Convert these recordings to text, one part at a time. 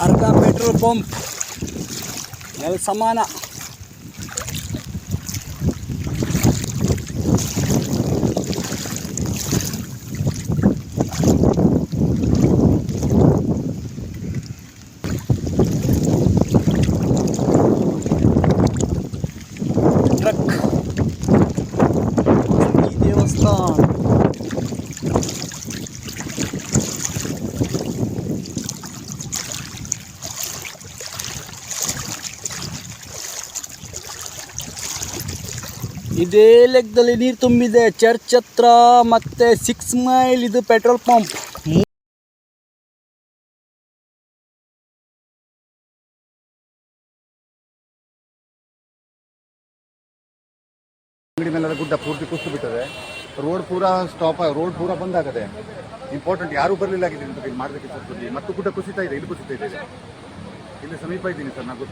अर्का petrol pump nail समान truck देवस्थान ಇದೇ ಲೆಕ್ಕದಲ್ಲಿ ನೀರು ತುಂಬಿದೆ ಚರ್ಚ್ ಹತ್ರ ಮತ್ತೆ 6 ಮೈಲ್ ಇದು ಪೆಟ್ರೋಲ್ ಪಂಪ್ ಅಂಗಡಿ ಮೇಲೆ ಗುಡ್ಡ ಪೂರ್ತಿ ಕುಸಿದು ಬಿಟ್ಟದೆ ರೋಡ್ ಪೂರಾ ಸ್ಟಾಪ್ ರೋಡ್ ಪೂರಾ ಬಂದ್ ಆಗದೆ ಇಂಪಾರ್ಟೆಂಟ್ ಯಾರು ಬರಲಿಲ್ಲ ಆಗಿದೆ ಅಂತ ಇಲ್ಲಿ ಮಾಡಬೇಕಿತ್ತು ಮತ್ತು ಗುಡ್ಡ ಕುಸಿತಾ ಇದೆ ಇಲ್ಲಿ ಕುಸಿತಾ ಇದೆ ಇಲ್ಲಿ ಸಮೀಪ ಇದ್ದೀನಿ ಸರ್ ನಾನು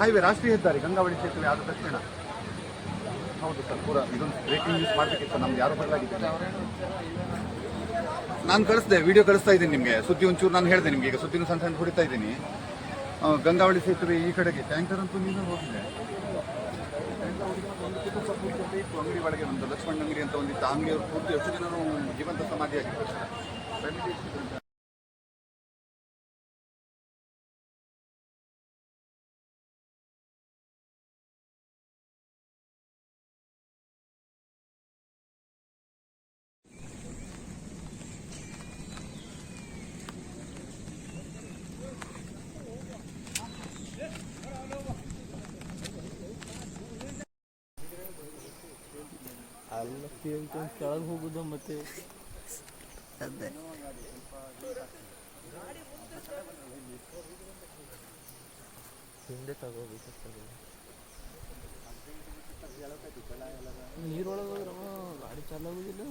ಹೈವೇ ರಾಷ್ಟ್ರೀಯ ಹೆದ್ದಾರಿ ಗಂಗಾವಳಿ ಸೇತುವೆ ಆದ ತಕ್ಷಣ ಹೌದು ಸರ್ ಪೂರಾ ಇದೊಂದು ಬ್ರೇಕಿಂಗ್ ನ್ಯೂಸ್ ಮಾಡಬೇಕಿತ್ತು ನಮ್ಗೆ ಯಾರು ಬರಲಾಗಿದ್ದೀನಿ ನಾನು ಕಳಿಸ್ದೆ ವಿಡಿಯೋ ಕಳಿಸ್ತಾ ಇದ್ದೀನಿ ನಿಮಗೆ ಸುದ್ದಿ ಒಂಚೂರು ನಾನು ಹೇಳಿದೆ ನಿಮಗೆ ಈಗ ಸುದ್ದಿನೂ ಸಣ್ಣ ಸಣ್ಣ ಹೊಡಿತಾ ಇದ್ದೀನಿ ಗಂಗಾವಳಿ ಸೇತುವೆ ಈ ಕಡೆಗೆ ಟ್ಯಾಂಕರ್ ಅಂತೂ ನೀನು ಹೋಗಿದೆ ಅಂಗಡಿ ಒಳಗೆ ಒಂದು ಲಕ್ಷ್ಮಣ್ ಅಂಗಡಿ ಅಂತ ಒಂದಿತ್ತು ಅಂಗಡಿಯವರು ಪೂರ್ತಿ ಎಷ್ಟು ಜನರು ಜೀವಂತ ಸಮಾಧಿಯಾಗಿತ್ತು ಅಲ್ಲ ಕೆಳಗೆ ಹೋಗುದು ಮತ್ತೆ ಅದೇ ಹಿಂದೆ ತಗೋಬೇಕಾಗ್ತದೆ ನೀರೊಳಗೆ ಹೋದ್ರೆ ಗಾಡಿ ಚಾಲಾಗೋದಿಲ್ಲ